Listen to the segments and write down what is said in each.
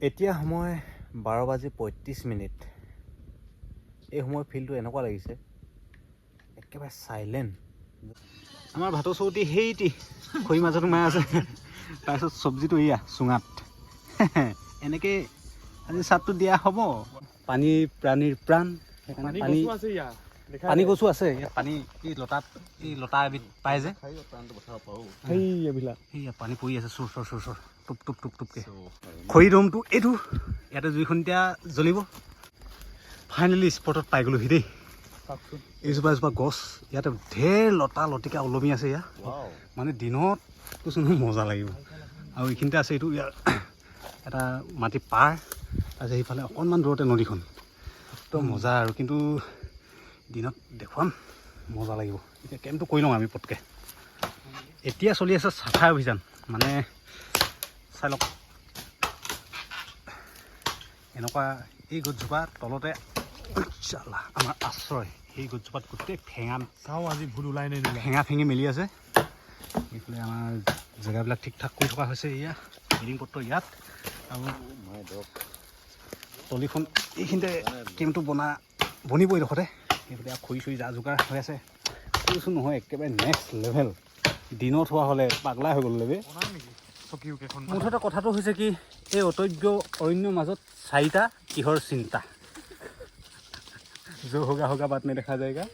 এতিয়া সময় 12:35। এই সময় ফিল্ডটো এনেকুৱা লাগিছে একেবাৰে চাইলেণ্ট। আমাৰ ভাতৰ চৌতি সেইটি খৰি মাজত সোমাই আছে। তাৰপিছত চব্জিটো এয়া চুঙাত। এনেকৈ আজি চাটটো দিয়া হ'ব। পানী প্ৰাণীৰ প্ৰাণ, পানী পানী গছো আছে ইয়াত। পানী এই লতা এবিধ পায় যে সেইয়া পানী পৰি আছে চুৰ চৰ চুৰ চৰ টুপ টুপ টুপ টুপকৈ। খৰি দমটো এইটো, ইয়াতে জুইখন এতিয়া জ্বলিব। ফাইনেলি স্পটত পাই গ'লোহি দেই। এইজোপা এজোপা গছ, ইয়াতে ঢেৰ লতা লতিকা ওলমি আছে। ইয়াত মানে দিনত কৈছোঁ নহয় মজা লাগিব। আৰু এইখিনিতে আছে এইটো ইয়াৰ এটা মাটি পাৰ আছে, সেইফালে অকণমান দূৰতে নদীখন। একদম মজা আৰু, কিন্তু দিনত দেখুৱাম মজা লাগিব। এতিয়া কেম্পটো কৰি লওঁ আমি পটকৈ। এতিয়া চলি আছে চাফাই অভিযান, মানে চাই লওক এনেকুৱা এই গছজোপা তলতে আমাৰ আশ্ৰয়। সেই গছজোপাত গোটেই ফেঙা চাওঁ আজি ভুল ওলাই নিদিলে, ফেঙা ফেঙি মেলি আছে। এইফালে আমাৰ জেগাবিলাক ঠিক ঠাক কৰি থকা হৈছে। এয়া বিল্ডিং পত্ৰ ইয়াত, আৰু তলিখন এইখিনিতে কেম্পটো বনিব এইডোখৰতে। এইফালে খৰি চৰি যা যোগাৰ হৈ আছে। কৈছোঁ নহয় একেবাৰে নেক্সট লেভেল। দিনত হোৱা হ'লে পাগলা হৈ গ'ল লেবে। মুঠতে কথাটো হৈছে কি, এই অতব্য অৰণ্যৰ মাজত চাৰিটা কিহৰ চিন্তা। जो होगा होगा बात नहीं देखा जाएगा।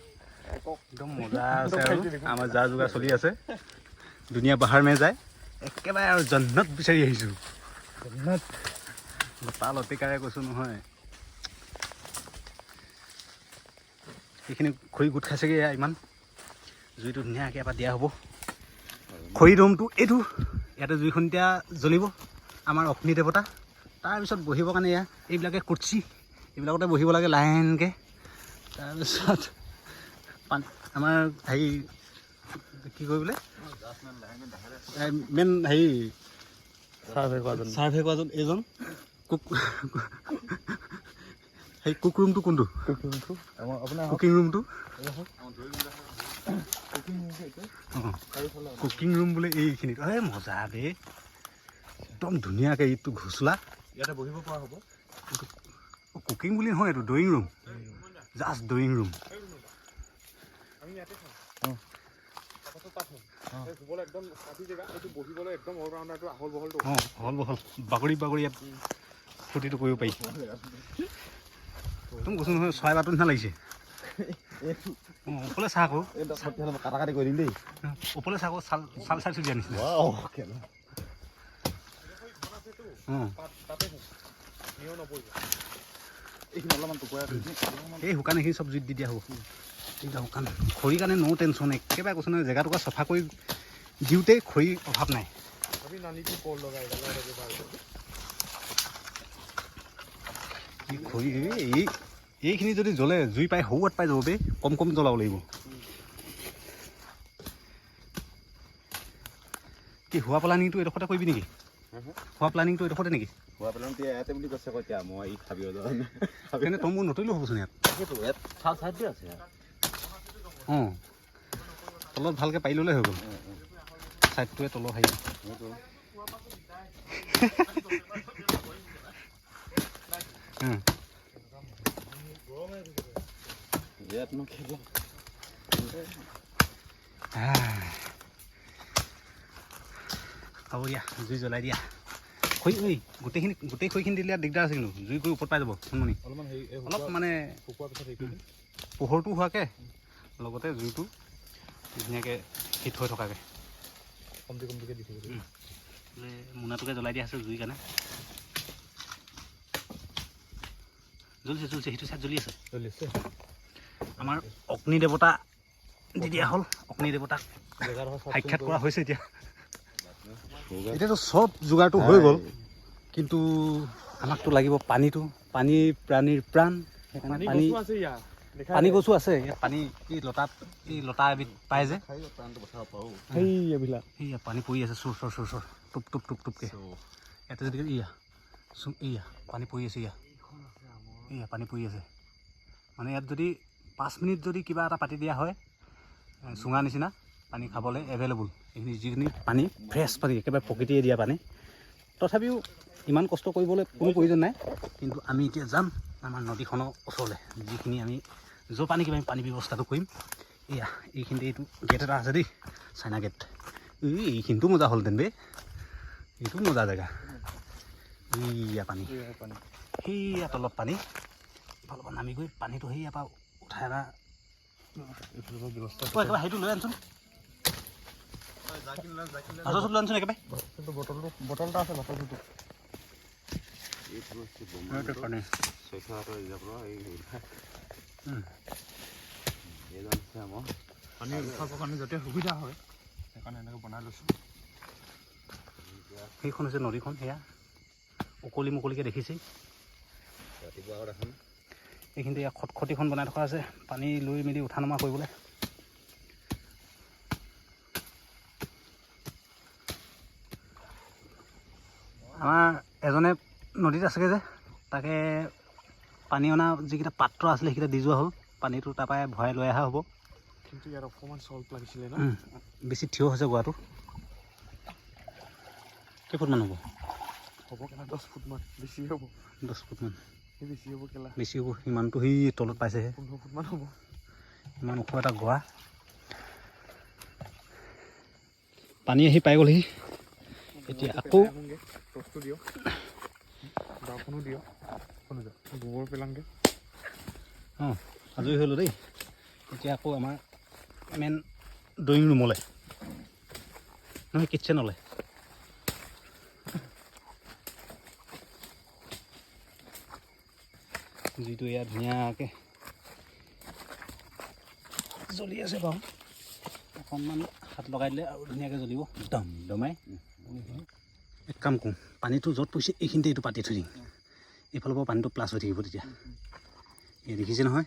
एकदम मजा আছে আৰু আমাৰ যা যোগাৰ চলি আছে। দুনিয়া বাহাৰ মে যায়, একেবাৰে আৰু জন্নত বিচাৰি আহিছোঁ। জন্নত লতা লতিকাৰে কৈছোঁ নহয়। এইখিনি খৰি গোট খাইছেগৈ ইমান। জুইটো ধুনীয়াকৈ এবাৰ দিয়া হ'ব। খৰি দমটো এইটো, ইয়াতে জুইখন এতিয়া জ্বলিব। আমাৰ অগ্নি দেৱতা। তাৰপিছত বহিবৰ কাৰণে এয়া এইবিলাকে কুৰ্চি, এইবিলাকতে বহিব লাগে লাইনকৈ। তাৰপিছত আমাৰ হেৰি কি কয় বোলে মেইন হেৰি চাৰ্ভে কৰাজন এইজন সেই কুক ৰুমটো কোনটো? কুকিং ৰুমটো। কুকিং ৰুম বোলে এইখিনিত। এই মজা দেই, একদম ধুনীয়াকৈ এইটো ঘোচলা ইয়াতে বহিব পৰা হ'ব। কুকিং বুলি নহয়, এইটো drawing room, just drawing room. অহল বহল বাগৰি বাগৰি ইয়াত ফূৰ্তিটো কৰিব পাৰি। একদম কৈছোঁ নহয় চৰাই বাটৰ নিচিনা লাগিছে। ওপৰলৈ চাহ আকৌ কাটা কাটি কৰি দিম দেই। ওপৰলৈ চাহ আকৌ চাল চাই দিয়া নিচিনা। এই শুকান এইখিনি চব জুইত দি দিয়া হ'ব। এইবিলাক শুকান খৰিৰ কাৰণে নো টেনশ্যন। একেবাৰে কৈছোঁ নহয় জেগাটুকুৰা চফা কৰি দিওঁতেই খৰিৰ অভাৱ নাই। খৰি এইখিনি যদি জ্বলে জুই পাই সৌৱাত পাই যাব বে। কম কম জ্বলাব লাগিব। কি হোৱা প্লানিংটো এডোখৰতে কৰিবি নেকি? হোৱা প্লানিংটো এডোখৰতে নেকি? হোৱা প্লানিংটো ইয়াতে বুলি কৈছে এতিয়া মই ই খাবি তেনে তই মোৰ নতৰিলেও হ'বচোন ইয়াত। অঁ তলত ভালকৈ পাৰি ল'লে হৈ গ'ল। ছাইডটোৱে তলৰ হেৰি হ'ব দিয়া, জুই জ্বলাই দিয়া। খৰি গোটেই খৰিখিনি দিলে দিগদাৰ আছে, কিন্তু জুই কৰি ওপৰত পাই যাব শুননি। অলপ মানে পোহৰটো হোৱাকৈ লগতে জুইটো ধুনীয়াকৈ হিট হৈ থকাকৈ কমটিকৈ দি থাকিব। মোনাটোকে জ্বলাই দিয়া আছে জুইৰ কাৰণে। জ্বলিছে সেইটো চাইড জ্বলি আছে। আমাৰ অগ্নি দেৱতা দি দিয়া হ'ল। অগ্নি দেৱতাক সাক্ষাৎ কৰা হৈছে। এতিয়াতো চব যোগাৰটো হৈ গ'ল, কিন্তু আমাকতো লাগিব পানীটো। পানী প্ৰাণীৰ প্ৰাণ, পানী গছো আছে ইয়াত। পানী এই লতা এবিধ পায় যে সেইয়া পানী পৰি আছে চুৰ চৰ চুৰ চৰ টুপ টুপ টুপ টুপকৈ। ইয়াতে যদি এয়া পানী পৰি আছে, এয়া পানী পৰি আছে। মানে ইয়াত যদি 5 মিনিট যদি কিবা এটা পাতি দিয়া হয়, চুঙা নিচিনা পানী খাবলৈ এভেইলেবল। এইখিনি যিখিনি পানী ফ্ৰেছ পানী, একেবাৰে প্ৰকৃতিয়ে দিয়া পানী, তথাপিও ইমান কষ্ট কৰিবলৈ কোনো প্ৰয়োজন নাই। কিন্তু আমি এতিয়া যাম আমাৰ নদীখনৰ ওচৰলৈ, যিখিনি আমি য'ৰ পানী কিবা আমি পানী ব্যৱস্থাটো কৰিম। এয়া এইখিনিতে এইটো গেট এটা আছে দেই, চাইনা গেট। এইখিনিতো মজা হ'লহেঁতেন বে, এইটো মজা জেগা। এইয়া পানী, সেইয়া তলত পানী, ইফালৰ পৰা নামি গৈ পানীটো সেইয়া পৰা উঠাই এটা ব্যৱস্থা একেবাৰে সেইটো লৈ আনচোন, ভাতৰ লৈ আনচোন একেবাৰে। কিন্তু বটলটা আছে, বটলটো পানী পানী উঠাবৰ কাৰণে যাতে সুবিধা হয় সেইকাৰণে এনেকৈ বনাই লৈছোঁ। সেইখন হৈছে নদীখন, সেয়া মুকলি মুকলিকৈ দেখিছেই। ৰাতিপুৱা এখন এইখিনিতে ইয়াত খটখটিখন বনাই থকা আছে পানী লৈ মেলি উঠা নমা কৰিবলৈ। আমাৰ এজনে নদীত আছেগৈ যে, তাকে পানী অনা যিকেইটা পাত্ৰ আছিলে সেইকেইটা দি যোৱা হ'ল। পানীটো তাৰপৰাই ভৰাই লৈ অহা হ'ব। কিন্তু ইয়াত অকণমান চল্ট লাগিছিলে ন, বেছি থিয় হৈছে গোৱাটো। কেইফুটমান হ'ব? হ'ব কেলা 10 ফুটমান, বেছি হ'ব 10 ফুটমান, বেছি হ'ব কেলা, বেছি হ'ব। ইমানটো সেই তলত পাইছেহে, 15 ফুটমান হ'ব। ইমান ওখ এটা গোৱা, পানী আহি পাই গ'লহি। এতিয়া আকৌ টচটো দিয়ক, গাঁওখনো দিয়ক, গোবৰ পেলাংগে। অঁ আজৰি হ'লোঁ দেই। এতিয়া আকৌ আমাৰ মেইন ড্ৰয়িং ৰুমলৈ, নহয় কিটচেনলৈ। যিটো ইয়াত ধুনীয়াকৈ জ্বলি আছে বাৰু, অকণমান হাত লগাই দিলে আৰু ধুনীয়াকৈ জ্বলিব দম দমাই। এক কাম কৰোঁ, পানীটো য'ত পৰিছে এইখিনিতে এইটো পাতি থৈ দিম, এইফালৰ পৰা পানীটো প্লাছ হৈ থাকিব তেতিয়া। এই দেখিছে নহয়,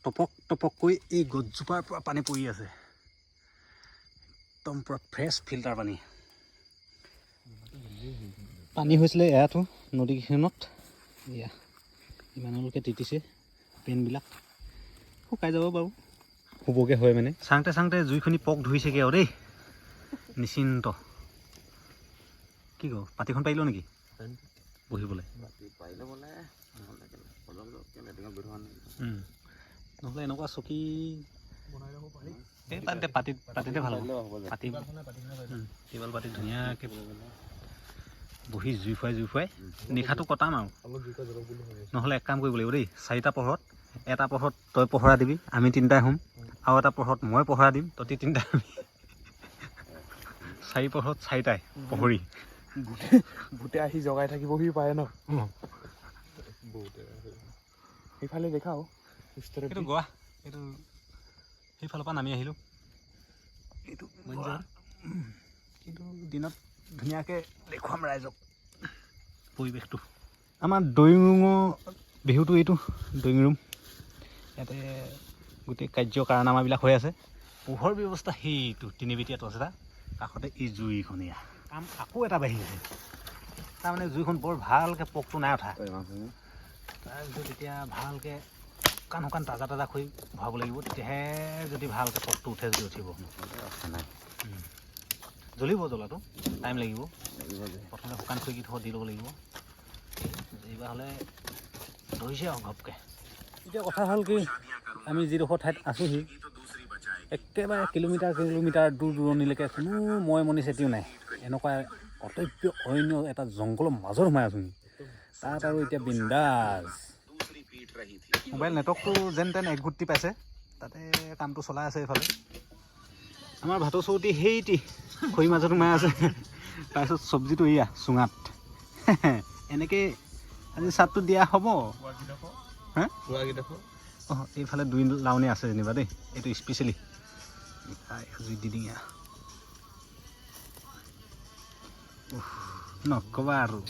টপক টপককৈ এই গছজোপাৰ পৰা পানী পৰি আছে, একদম পূৰা ফ্ৰেছ ফিল্টাৰ পানী। পানী হৈছিলে এয়াতো নদীকেইখনত, এয়া ইমানলৈকে তিতিছে, পেনবিলাক শুকাই যাব বাৰু, হ'বগৈ হয় মানে। চাওঁতে চাওঁতে জুইখনি পক ধৰিছেগৈ আৰু দেই, নিশ্চিন্ত। কি কওঁ, পাতিখন পাৰিলোঁ নেকি বহিবলৈ? নহ'লে এনেকুৱা চকী বনাই ল'ব পাৰি। এই পাতিতে ভাল হ'ব, পাতি টেবুল পাতি ধুনীয়াকৈ বহি জুই ফুৱাই নিশাটো কটাম আৰু। নহ'লে এক কাম কৰিব লাগিব দেই, 4টা পোহৰত, এটা পোহৰত তই পহৰা দিবি, আমি 3টাই হ'ম, আৰু এটা পোহৰত মই পহৰা দিম, তহঁতি 3টাই হ'বি। 4 পোহৰত 4টাই পহৰি। ভূতে আহি জগাই থাকিবহি পাৰে ন। সেইফালে দেখাও, এইটো গোৱা, এইটো সেইফালৰ পৰা নামি আহিলোঁ। এইটো কিন্তু দিনত ধুনীয়াকৈ দেখুৱাম ৰাইজক পৰিৱেশটো। আমাৰ ড্ৰয়িং ৰুমৰ বিহুটো এইটো ড্ৰয়িং ৰুম, ইয়াতে গোটেই কাৰ্য কাৰনামাবিলাক হৈ আছে। পোহৰ ব্যৱস্থা সেইটো তিনিবেতীয়া টৰ্চ এটা, কাষতে এই জুইখনীয়া কাম আকৌ এটা বাঢ়িছে। তাৰমানে জুইখন বৰ ভালকৈ পকটো নাই উঠা, তাৰপিছত এতিয়া ভালকৈ শুকান তাজা খৰি ভৰাব লাগিব, তেতিয়াহে যদি ভালকৈ পকটো উঠে, যদি উঠিব। জ্বলিব, জ্বলাটো টাইম লাগিব। প্ৰথমে শুকান খৰিকেইডোখৰ দি ল'ব লাগিব, এইবাৰ হ'লে ধৰিছে আৰু ঘপকৈ। এতিয়া কথা হ'ল কি, আমি যিডোখৰ ঠাইত আছোঁহি একেবাৰে কিলোমিটাৰ দূৰ দূৰণিলৈকে কোনো মনি চেতিও নাই। এনেকুৱা অতব্য অৰণ্য এটা জংঘলৰ মাজত সোমাই আছোঁহি, তাত আৰু এতিয়া বিন্দাছ। মোবাইল নেটৱৰ্কটো যেন তেন একঘুটি পাইছে, তাতে কামটো চলাই আছে। এইফালে আমাৰ ভাতৰ চৌতি সেইটি খৰিৰ মাজত সোমাই আছে, তাৰপিছত চব্জিটো এয়া চুঙাত। এনেকৈ আজি চাটটো দিয়া হ'ব। হা অঁ এইফালে 2 লাউনি আছে যেনিবা দেই, এইটো স্পেচিয়েলি জুইত দি দিঙা নক'বা আৰু।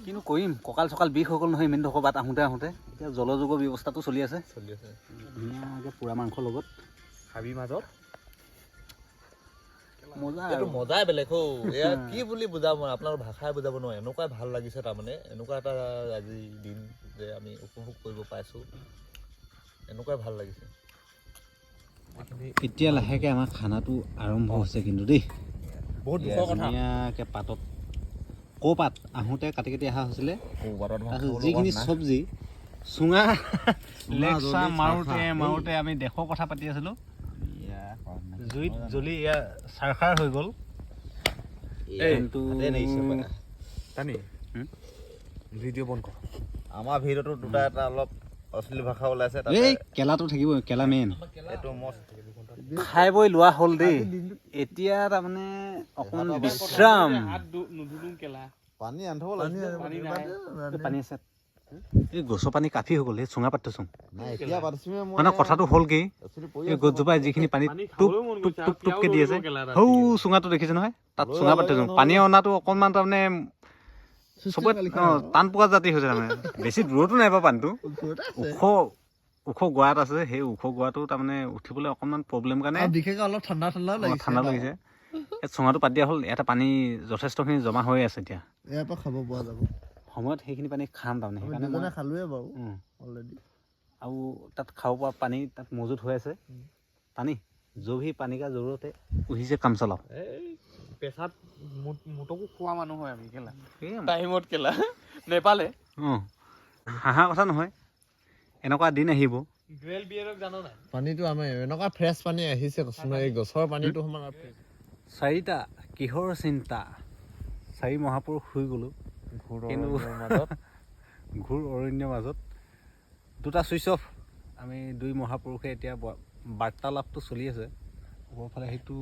কিনো কৰিম, কঁকাল চকাল বিষ হৈ গ'ল নহয় ইমান ডোখৰ বাট আহোঁতে। এতিয়া জলযোগৰ ব্যৱস্থাটো চলি আছে ধুনীয়াকৈ পোৰা মাংসৰ লগত হাবিৰ মাজত। মজাই বেলেগ হৌ। এয়া কি বুলি বুজাব, আপোনালোকৰ ভাষাই বুজাব নোৱাৰে, এনেকুৱাই ভাল লাগিছে। তাৰমানে এনেকুৱা এটা আজি দিন যে আমি উপভোগ কৰিব পাইছোঁ, এনেকুৱাই ভাল লাগিছে। এতিয়া লাহেকৈ আমাৰ খানাটো আৰম্ভ হৈছে কিন্তু দেই, বহুত দুখৰ কথা ধুনীয়াকৈ পাতত কৌপাত আহোঁতে কাটি কাটি অহা হৈছিলে ক'ৰবাৰত ভাত তাৰপিছত খাবলৈ যিখিনি নাই। চব্জি চুঙা লেকচা জ্বলি মাৰোঁতে আমি দেশৰ কথা পাতি আছিলোঁ জুইত জ্বলি এয়া চাৰখাৰ হৈ গ'ল কিন্তু ভিডিঅ' বন্ধ কৰ আমাৰ ভিডিঅ'টো দুটা এটা অলপ অশ্লীল ভাষা ওলাইছে তাতে এই কেলাটো থাকিব কেলা মেইন এইটো মস্ত খাই বৈ লোৱা হ'ল দেই এতিয়া তাৰমানে অকণমান বিশ্ৰাম পানী আনি থ'ব লাগে পানী আছে এই গছৰ পানী কাফি হৈ গ'ল সেই চুঙা পাতি থৈছোঁ নাই এতিয়া পাতিছোঁহে মই মানে কথাটো হ'ল কি এই গছজোপাই যিখিনি পানী টুপ টুপ টুপ টুপকৈ দি আছে সৌ চুঙাটো দেখিছে নহয় তাত চুঙা পাতি থৈছোঁ পানী অনাটো অকণমান তাৰমানে চবত টান পোৱা জাতি হৈছে তাৰমানে বেছি দূৰতো নাই বাৰু পানীটো ওখ গোৱাত আছে সেই ওখ গোৱাটো তাৰমানে উঠিবলৈ অকণমান প্ৰব্লেম কাৰণে বিশেষকৈ অলপ ঠাণ্ডা ঠাণ্ডা লাগিছে এই চুঙাটো পাতি দিয়া হ'ল এটা পানী যথেষ্টখিনি জমা হৈ আছে এতিয়া ইয়াৰ পৰা খাব পৰা যাব সময়ত সেইখিনি পানী খাম তাৰমানে সেইকাৰণে মই খালোৱে বাৰু অলৰেডি আৰু তাত খাব পৰা পানী তাত মজুত হৈ আছে পানী जो भी पानी का जरूरत है उसी से काम चलाओ পেছাত মোটকো খোৱা মানুহ হয় আমি কেলা টাইমত কেলা নেপালে হাঁহা কথা নহয় এনেকুৱা দিন আহিব গ্ৰেল বিয়েৰক জানো নাই পানীটো আমাৰ এনেকুৱা ফ্ৰেছ পানী আহিছে কিছুমান এই গছৰ পানীটো সমান চাৰিটা কিহৰ চিন্তা চাৰি মহাপুৰুষ শুই গ'লোঁ কিন্তু ঘূৰ অৰণ্যৰ মাজত দুটা ছুইচ অফ আমি দুই মহাপুৰুষে এতিয়া বাৰ্তালাপটো চলি আছে ওপৰফালে সেইটো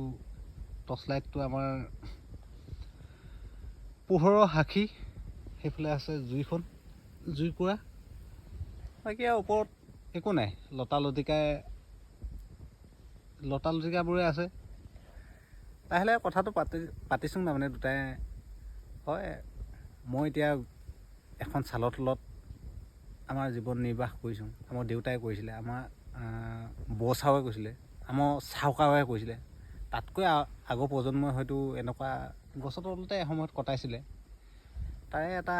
টৰ্চ লাইটটো আমাৰ পোহৰৰ সাক্ষী সেইফালে আছে জুইখন জুইকুৰা বাকী আৰু ওপৰত একো নাই লতা লতিকাবোৰে আছে লাহে লাহে কথাটো পাতিছোঁ তাৰমানে দুটাই হয় মই এতিয়া এখন চালৰ তলত আমাৰ জীৱন নিৰ্বাহ কৰিছোঁ আমাৰ দেউতাই কৰিছিলে আমাৰ বচাৱে কৈছিলে আমাৰ চাউকাৱে কৈছিলে তাতকৈ আগৰ প্ৰজন্মই হয়তো এনেকুৱা গছৰ তলতে এসময়ত কটাইছিলে তাৰে এটা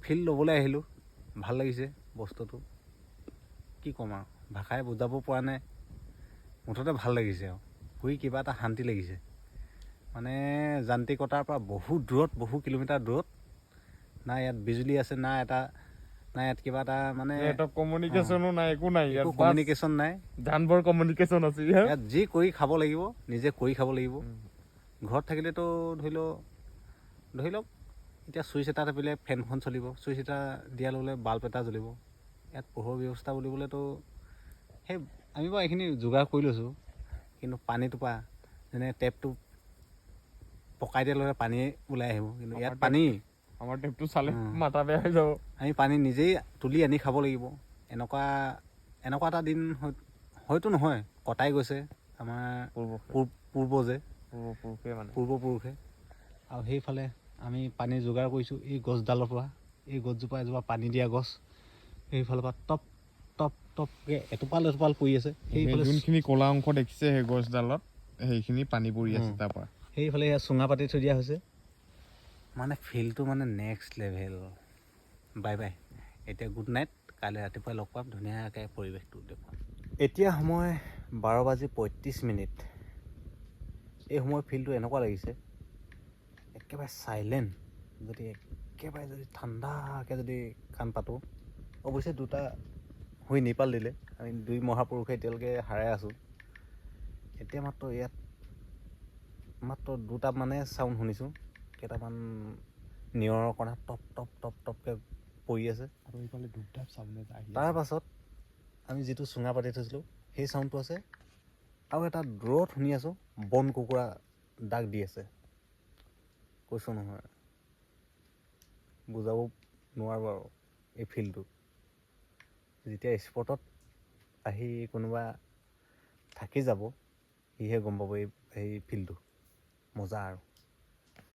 ফিল ল'বলৈ আহিলোঁ ভাল লাগিছে বস্তুটো কি ক'ম আৰু ভাষাই বুজাব পৰা নাই মুঠতে ভাল লাগিছে আৰু শুই কিবা এটা শান্তি লাগিছে মানে যান্ত্ৰিকতাৰ পৰা বহুত দূৰত বহু কিলোমিটাৰ দূৰত না ইয়াত বিজুলী আছে না ইয়াত কিবা এটা মানে কমিউনিকেশ্যনো নাই একো নাই একো কমিউনিকেশ্যন নাই ধানবৰ কমিউনিকেশ্যন আছে ইয়াত যি কৰি খাব লাগিব নিজে কৰি খাব লাগিব ঘৰত থাকিলেতো ধৰি লওক এতিয়া চুইচ এটা টিপিলে ফেনখন চলিব চুইচ এটা দিয়া ল'লে বাল্ব এটা জ্বলিব ইয়াত পোহৰৰ ব্যৱস্থা বুলিবলৈতো সেই আমি বাৰু এইখিনি যোগাৰ কৰি লৈছোঁ কিন্তু পানীটোপা যেনে টেপটো পকাই দিয়া ল'লে পানী ওলাই আহিব কিন্তু ইয়াত পানী আমাৰ টেপটো চালে মাথা বেয়া হৈ যাব আমি পানী নিজেই তুলি আনি খাব লাগিব এনেকুৱা এটা দিন হয়তো নহয় কটাই গৈছে আমাৰ পূৰ্বপুৰুষে আৰু সেইফালে আমি পানী যোগাৰ কৰিছোঁ এই গছডালৰ পৰা এই গছজোপা এজোপা পানী দিয়া গছ সেইফালৰ পৰা টপ টপ টপকৈ এটোপাল পৰি আছে সেইফালে যোনখিনি ক'লা অংশ দেখিছে সেই গছডালত সেইখিনি পানী পৰি আছে তাৰ পৰা সেইফালে সেয়া চুঙা পাতি থৈ দিয়া হৈছে মানে ফিলটো মানে নেক্সট লেভেল বাই বাই এতিয়া গুড নাইট কাইলৈ ৰাতিপুৱা লগ পাম ধুনীয়াকৈ পৰিৱেশটো দেখুৱাম এতিয়া সময় 12:35 এই সময় ফিলটো এনেকুৱা লাগিছে একেবাৰে চাইলেণ্ট যদি ঠাণ্ডাকৈ যদি কাণ পাতোঁ অৱশ্যে দুটা হৈ নিপাল দিলে আমি দুই মহাপুৰুষে এতিয়ালৈকে হাৰাই আছোঁ এতিয়া মাত্ৰ দুটা মানে চাউণ্ড শুনিছোঁ কেইটামান নিয়ৰৰ কণা টপ টপ টপ টপকৈ পৰি আছে আৰু এইফালে ধূপ-ধাপ চাউণ্ড আহি তাৰ পাছত আমি যিটো চুঙা পাতি থৈছিলোঁ সেই চাউণ্ডটো আছে আৰু এটা দূৰত শুনি আছোঁ বন কুকুৰা ডাক দি আছে কৈছোঁ নহয় বুজাব নোৱাৰোঁ আৰু এই ফিল্ডটো যেতিয়া স্পটত আহি কোনোবা থাকি যাব সিহে গম পাব এই ফিল্ডটো মজা আৰু